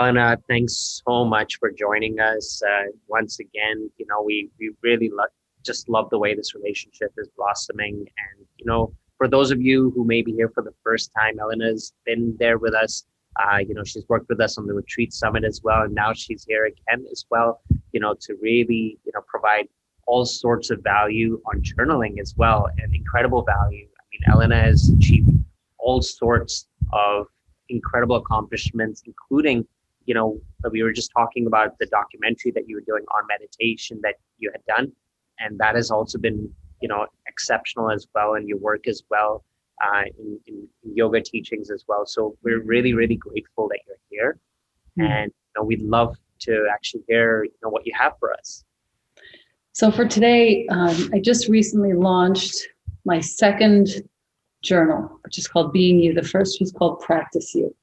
Elena, thanks so much for joining us once again. We really just love the way this relationship is blossoming. And, for those of you who may be here for the first time, Elena's been there with us. She's worked with us on the Retreat Summit as well. And now she's here again as well, to really, provide all sorts of value on journaling as well, and incredible value. I mean, Elena has achieved all sorts of incredible accomplishments, including, we were just talking about the documentary that you were doing on meditation that you had done. And that has also been, exceptional as well, and your work as well, in yoga teachings as well. So we're really, really grateful that you're here. And we'd love to actually hear, what you have for us. So for today, I just recently launched my second journal, which is called Being You. The first was called Practice You.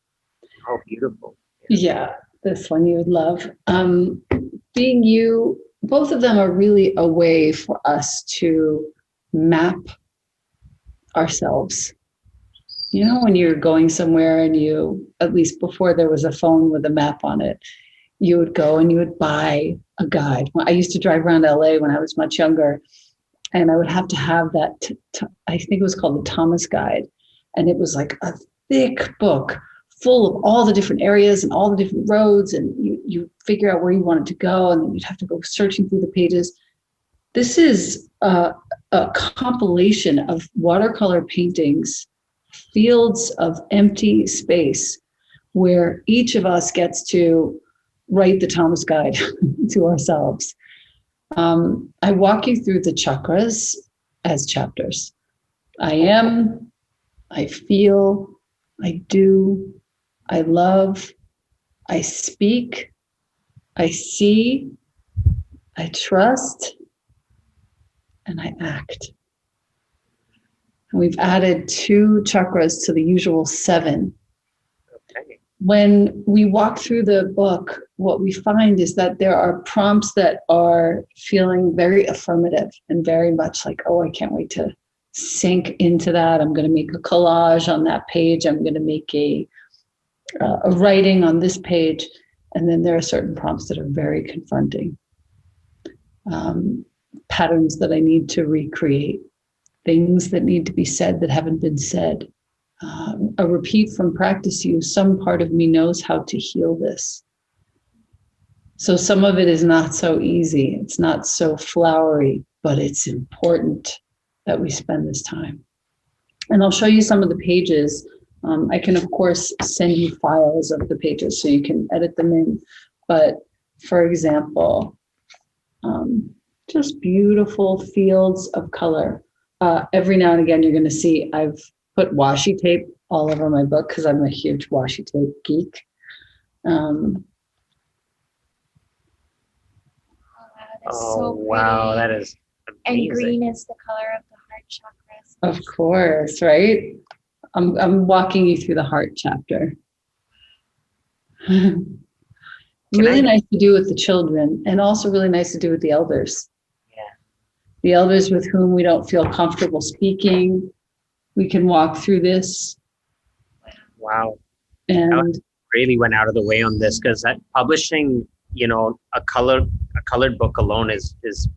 Oh, beautiful. Yeah, this one you would love. Being You, both of them are really a way for us to map ourselves. When you're going somewhere and at least before there was a phone with a map on it, you would go and you would buy a guide. I used to drive around LA when I was much younger, and I would have to have that, I think it was called the Thomas Guide. And it was like a thick book full of all the different areas and all the different roads, and you figure out where you wanted to go, and then you'd have to go searching through the pages. This is a compilation of watercolor paintings, fields of empty space, where each of us gets to write the Thomas Guide to ourselves. I walk you through the chakras as chapters. I am, I feel, I do, I love, I speak, I see, I trust, and I act. And we've added 2 chakras to the usual 7. Okay. When we walk through the book, what we find is that there are prompts that are feeling very affirmative and very much like, oh, I can't wait to sink into that. I'm going to make a collage on that page. I'm going to make a writing on this page. And then there are certain prompts that are very confronting. Patterns that I need to recreate, things that need to be said that haven't been said. A repeat from Practice You, some part of me knows how to heal this. So some of it is not so easy. It's not so flowery, but it's important that we spend this time. And I'll show you some of the pages. I can, of course, send you files of the pages so you can edit them in. But for example, just beautiful fields of color. Every now and again, you're going to see I've put washi tape all over my book because I'm a huge washi tape geek. So wow, that is amazing. And green is the color of the heart chakra. Of course, right? I'm walking you through the heart chapter. Really nice to do with the children, and also really nice to do with the elders. Yeah. The elders with whom we don't feel comfortable speaking, we can walk through this. Wow. And I really went out of the way on this, because publishing, a colored book alone is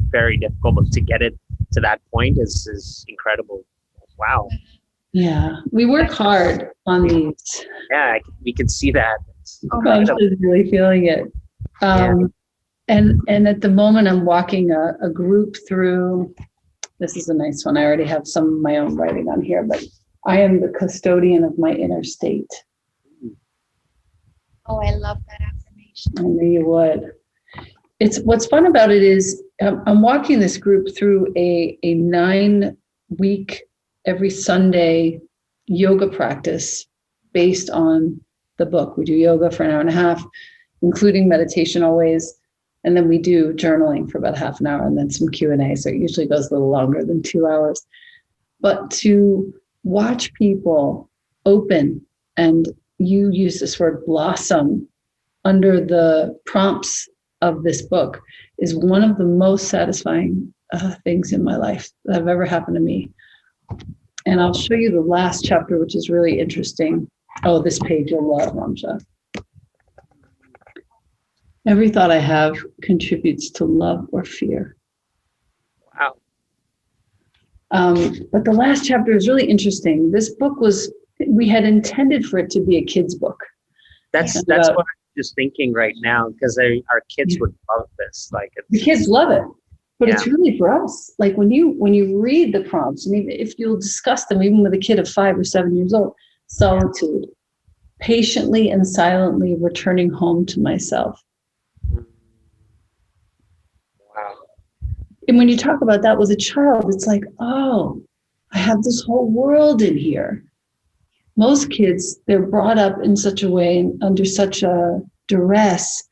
very difficult, but to get it to that point is incredible. Wow. Yeah, we work hard on these. Yeah, we can see that. I'm just really feeling it. And at the moment, I'm walking a group through. This is a nice one. I already have some of my own writing on here, but I am the custodian of my inner state. Oh, I love that affirmation. I knew you would. It's what's fun about it is I'm walking this group through a 9-week every Sunday yoga practice based on the book. We do yoga for an hour and a half, including meditation always. And then we do journaling for about half an hour and then some Q&A. So it usually goes a little longer than 2 hours. But to watch people open, and you use this word blossom, under the prompts of this book is one of the most satisfying things in my life that have ever happened to me. And I'll show you the last chapter, which is really interesting. Oh, this page you'll love, Ramja. Every thought I have contributes to love or fear. Wow. But the last chapter is really interesting. This book we had intended for it to be a kid's book. That's what I'm just thinking right now, because our kids would love this. Like, the kids love it, but Yeah. it's really for us. Like when you read the prompts, and even if you'll discuss them, even with a kid of 5 or 7 years old, solitude, patiently and silently returning home to myself. Wow. And when you talk about that with a child, it's like, oh, I have this whole world in here. Most kids, they're brought up in such a way and under such a duress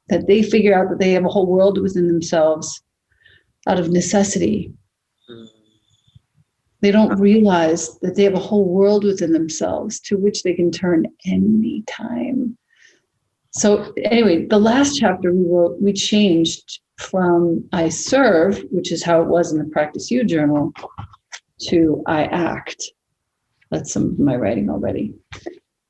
that they figure out that they have a whole world within themselves out of necessity. They don't realize that they have a whole world within themselves to which they can turn anytime. So anyway, the last chapter we changed from I serve, which is how it was in the Practice You journal, to I act. That's some of my writing already.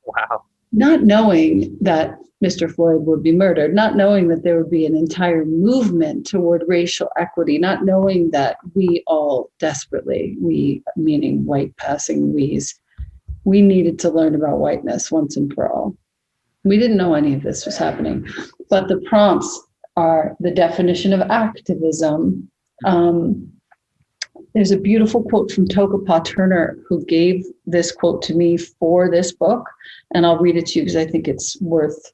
Wow. Not knowing that Mr. Floyd would be murdered, not knowing that there would be an entire movement toward racial equity, not knowing that we all desperately, we meaning white passing we's, we needed to learn about whiteness once and for all. We didn't know any of this was happening, but the prompts are the definition of activism. There's a beautiful quote from Tokapa Turner, who gave this quote to me for this book, and I'll read it to you because I think it's worth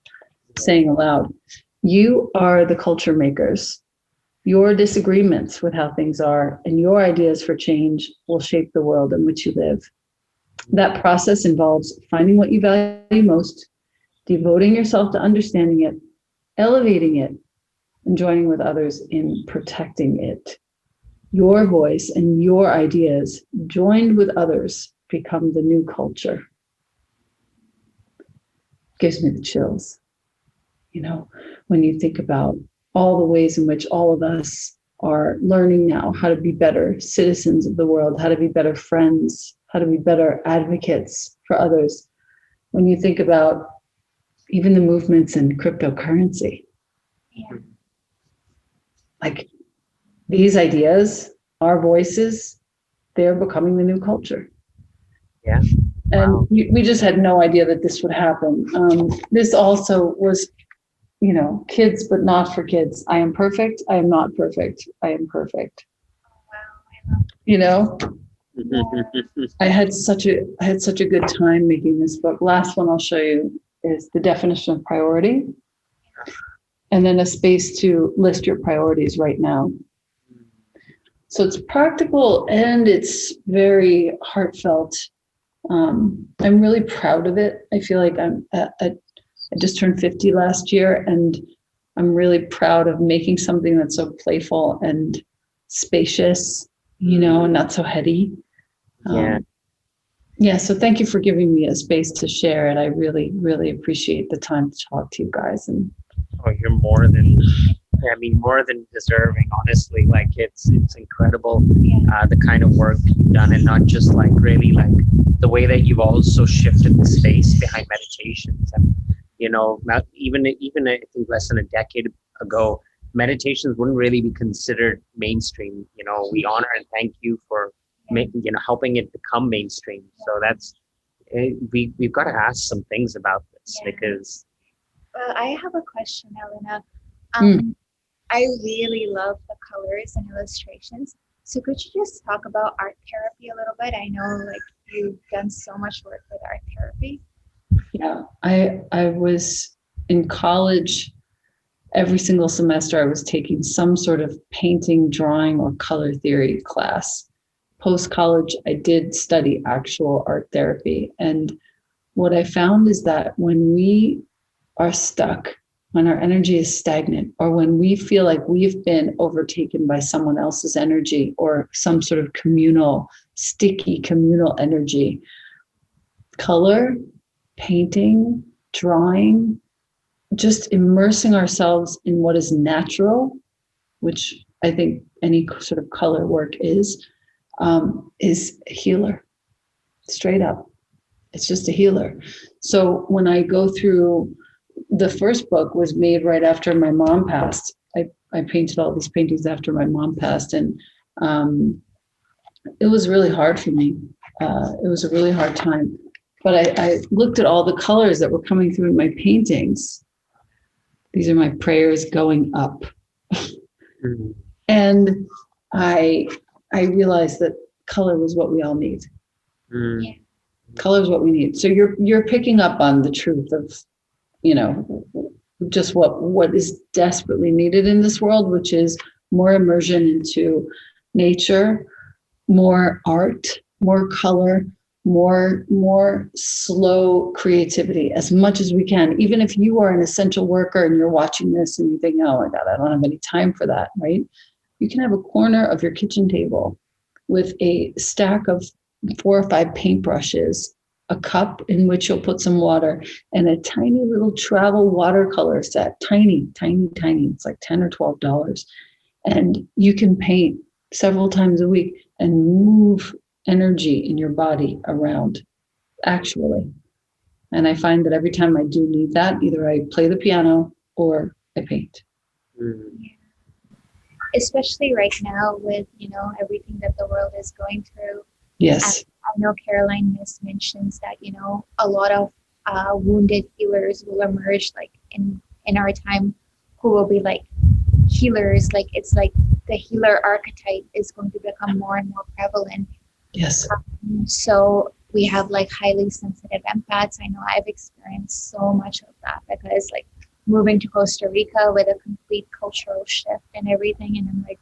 saying aloud. You are the culture makers. Your disagreements with how things are and your ideas for change will shape the world in which you live. That process involves finding what you value most, devoting yourself to understanding it, elevating it, and joining with others in protecting it. Your voice and your ideas, joined with others, become the new culture. Gives me the chills. You know, when you think about all the ways in which all of us are learning now how to be better citizens of the world, how to be better friends, how to be better advocates for others. When you think about even the movements in cryptocurrency, like these ideas, our voices, they're becoming the new culture. Yeah. And Wow. we just had no idea that this would happen. This also was, you know, kids, but not for kids. I am perfect. I am not perfect. I am perfect. Wow, I love You know, I had such a good time making this book. Last one I'll show you is the definition of priority, and then a space to list your priorities right now. So it's practical and it's very heartfelt. I'm really proud of it. I feel like I just turned 50 last year, and I'm really proud of making something that's so playful and spacious, you know, and not so heady. Yeah, so thank you for giving me a space to share it. I really, really appreciate the time to talk to you guys. And oh, you're more than deserving, honestly. Like it's incredible, the kind of work you've done, and not just like really like the way that you've also shifted the space behind meditations. And you know, not even I think less than a decade ago, meditations wouldn't really be considered mainstream. You know, we honor and thank you for helping it become mainstream. So that's we've got to ask some things about this because. Well, I have a question, Elena. I really love the colors and illustrations. So could you just talk about art therapy a little bit? I know like you've done so much work with art therapy. Yeah, I was in college. Every single semester I was taking some sort of painting, drawing, or color theory class. Post-college, I did study actual art therapy. And what I found is that when we are stuck, when our energy is stagnant, or when we feel like we've been overtaken by someone else's energy or some sort of sticky communal energy, color, painting, drawing, just immersing ourselves in what is natural, which I think any sort of color work is a healer, straight up. It's just a healer. So when I go through the first book was made right after my mom passed. I painted all these paintings after my mom passed, and it was really hard for me. It was a really hard time. But I looked at all the colors that were coming through in my paintings. These are my prayers going up. Mm. And I realized that color was what we all need. Mm. Yeah. Color is what we need. So you're picking up on the truth of, just what is desperately needed in this world, which is more immersion into nature, more art, more color, more slow creativity as much as we can. Even if you are an essential worker and you're watching this and you think, oh my God, I don't have any time for that, right? You can have a corner of your kitchen table with a stack of 4 or 5 paintbrushes, a cup in which you'll put some water, and a tiny little travel watercolor set, tiny, tiny, tiny. It's like $10 or $12. And you can paint several times a week and move energy in your body around, actually. And I find that every time I do need that, either I play the piano or I paint. Mm. Especially right now with, everything that the world is going through. Yes. I know Caroline mentions that, a lot of wounded healers will emerge like in our time, who will be like healers. Like it's like the healer archetype is going to become more and more prevalent. Yes. So we have like highly sensitive empaths. I know I've experienced so much of that because like moving to Costa Rica with a complete cultural shift and everything. And I'm like,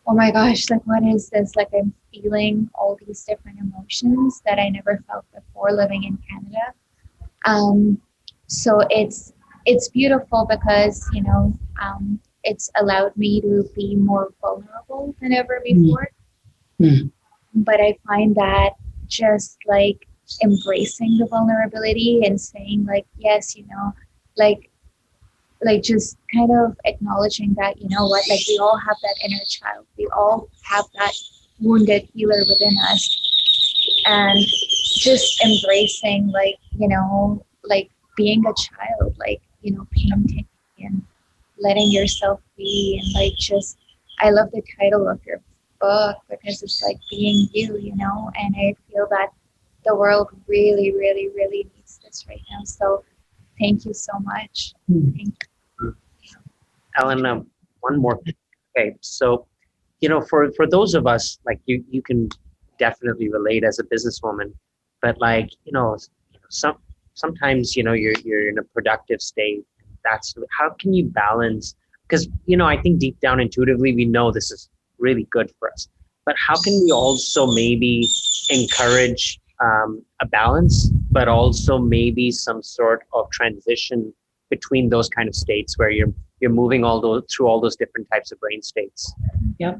oh my gosh, like what is this? Like I'm feeling all these different emotions that I never felt before living in Canada. So it's beautiful because, it's allowed me to be more vulnerable than ever before. Mm. But I find that just like embracing the vulnerability and saying like, yes, like just kind of acknowledging that, like we all have that inner child. We all have that wounded healer within us. And just embracing like, like being a child, like, painting and letting yourself be. And like just, I love the title of your book because it's like being you, and I feel that the world really, really, really needs this right now. So thank you so much. Thank you. Elena, one more. Okay, so for those of us like you can definitely relate as a businesswoman, but like sometimes you're in a productive state. That's how can you balance? Because I think deep down intuitively we know this is really good for us, but how can we also maybe encourage a balance, but also maybe some sort of transition between those kind of states where you're moving through all those different types of brain states? Yep.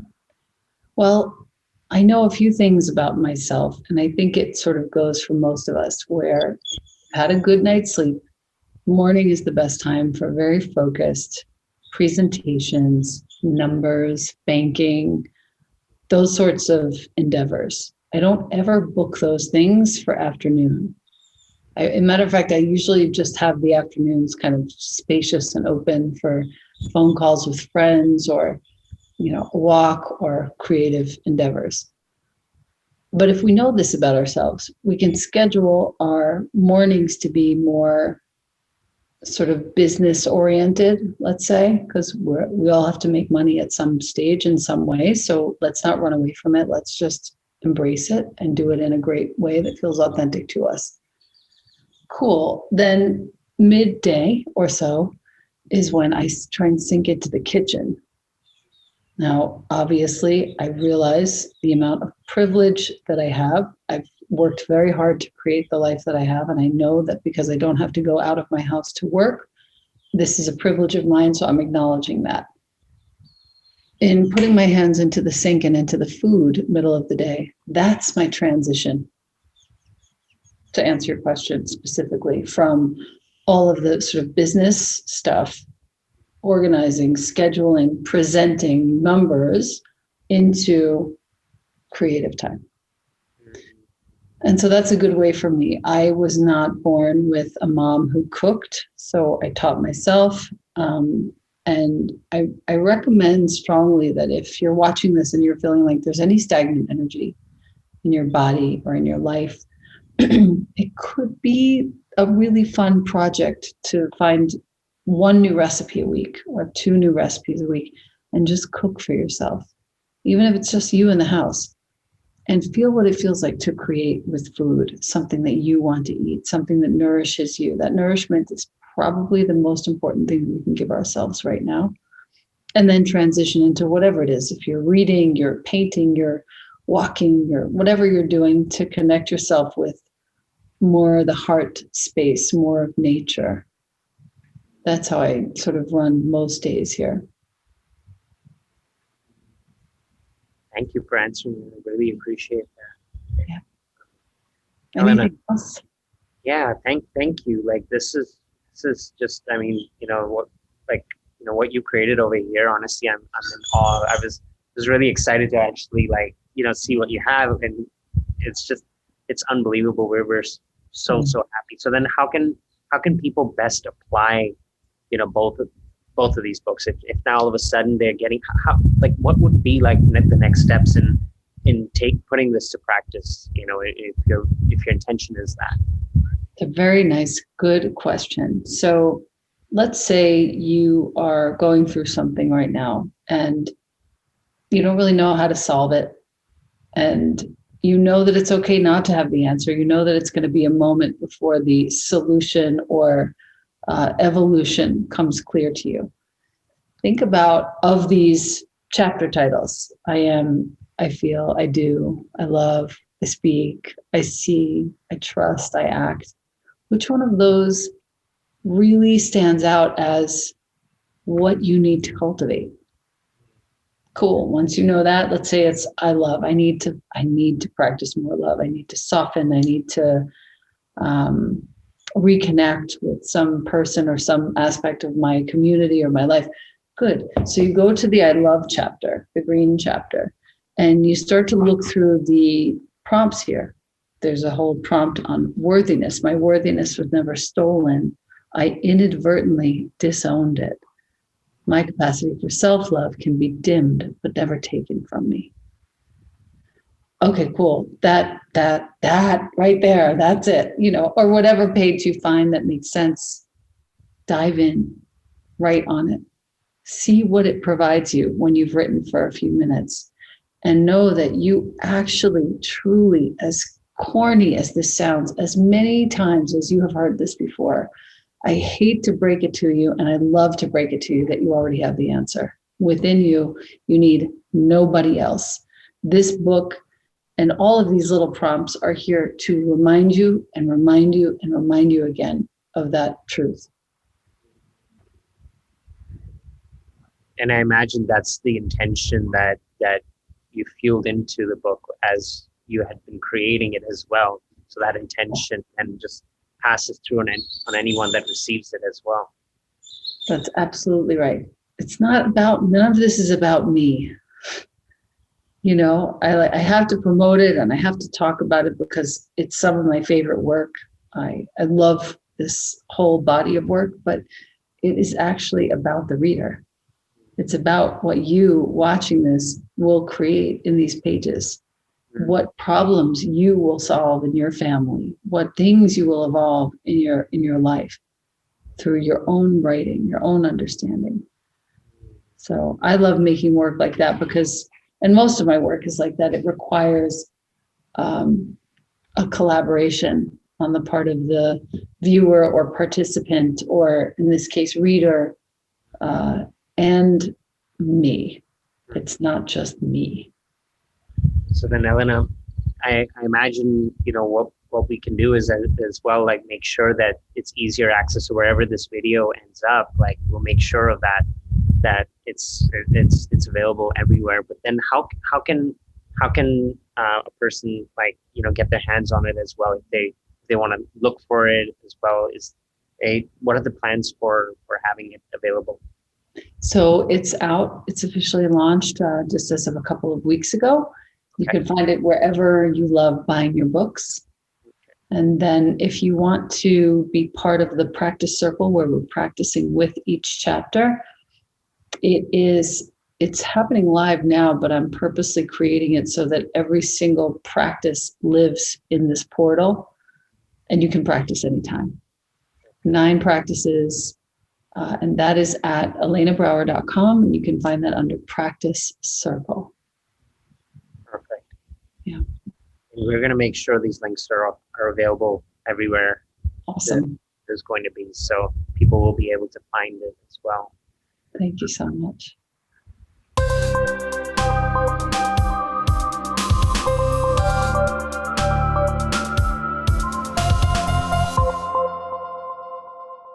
Well, I know a few things about myself, and I think it sort of goes for most of us, where I've had a good night's sleep. Morning is the best time for very focused presentations, numbers, banking, those sorts of endeavors. I don't ever book those things for afternoon. As a matter of fact, I usually just have the afternoons kind of spacious and open for phone calls with friends or, a walk or creative endeavors. But if we know this about ourselves, we can schedule our mornings to be more sort of business oriented, let's say, because we all have to make money at some stage in some way. So let's not run away from it. Let's just embrace it and do it in a great way that feels authentic to us. Cool. Then midday or so is when I try and sink into the kitchen. Now, obviously, I realize the amount of privilege that I have. I've worked very hard to create the life that I have. And I know that because I don't have to go out of my house to work, this is a privilege of mine. So I'm acknowledging that. In putting my hands into the sink and into the food middle of the day, that's my transition. To answer your question specifically, from all of the sort of business stuff, organizing, scheduling, presenting numbers into creative time. And so that's a good way for me. I was not born with a mom who cooked, so I taught myself. And I recommend strongly that if you're watching this and you're feeling like there's any stagnant energy in your body or in your life, it could be a really fun project to find one new recipe a week or two new recipes a week and just cook for yourself, even if it's just you in the house, and feel what it feels like to create with food, something that you want to eat, something that nourishes you. That nourishment is probably the most important thing we can give ourselves right now. And then transition into whatever it is. If you're reading, you're painting, you're walking, you're whatever you're doing to connect yourself with more of the heart space, more of nature. That's how I sort of run most days here. Thank you for answering. I really appreciate that. Yeah. Elena, Anything else? yeah, thank you. Like this is just, I mean, what you created over here. Honestly, I'm in awe. I was really excited to actually see what you have, and it's unbelievable. We're so happy. So then, how can people best apply, both of these books? If now all of a sudden they're getting what would be like the next steps in putting this to practice? If your intention is that. It's a very nice, good question. So let's say you are going through something right now and you don't really know how to solve it. And you know that it's okay not to have the answer. You know that it's going to be a moment before the solution or evolution comes clear to you. Think about, of these chapter titles: I am, I feel, I do, I love, I speak, I see, I trust, I act. Which one of those really stands out as what you need to cultivate? Cool. Once you know that, let's say it's I love. I need to practice more love. I need to soften. I need to reconnect with some person or some aspect of my community or my life. Good. So you go to the I love chapter, the green chapter, and you start to look through the prompts here. There's a whole prompt on worthiness. My worthiness was never stolen. I inadvertently disowned it. My capacity for self-love can be dimmed, but never taken from me. Okay, cool. That right there, that's it. Or whatever page you find that makes sense, dive in, write on it. See what it provides you when you've written for a few minutes, and know that you actually, truly, as corny as this sounds, as many times as you have heard this before, I hate to break it to you, and I love to break it to you, that you already have the answer. Within you, you need nobody else. This book and all of these little prompts are here to remind you and remind you and remind you again of that truth. And I imagine that's the intention that you fueled into the book as you had been creating it as well. So that intention and just passes through on anyone that receives it as well. That's absolutely right. It's not about, none of this is about me. I have to promote it and I have to talk about it because it's some of my favorite work. I love this whole body of work, but it is actually about the reader. It's about what you watching this will create in these pages. What problems you will solve in your family, what things you will evolve in your life through your own writing, your own understanding. So I love making work like that because, and most of my work is like that, it requires a collaboration on the part of the viewer or participant, or in this case, reader, and me. It's not just me. So then, Elena, I imagine, what we can do is as well, like make sure that it's easier access to wherever this video ends up. Like we'll make sure of that it's available everywhere. But then how can a person get their hands on it as well if they want to look for it as well? What are the plans for having it available? So it's out. It's officially launched just as of a couple of weeks ago. You can find it wherever you love buying your books. And then if you want to be part of the practice circle where we're practicing with each chapter, it's happening live now, but I'm purposely creating it so that every single practice lives in this portal and you can practice anytime. 9 practices, and that is at elenabrower.com, and you can find that under Practice Circle. Perfect. Yeah. And we're going to make sure these links are available everywhere. Awesome. There's going to be, so people will be able to find it as well. Thank you so much.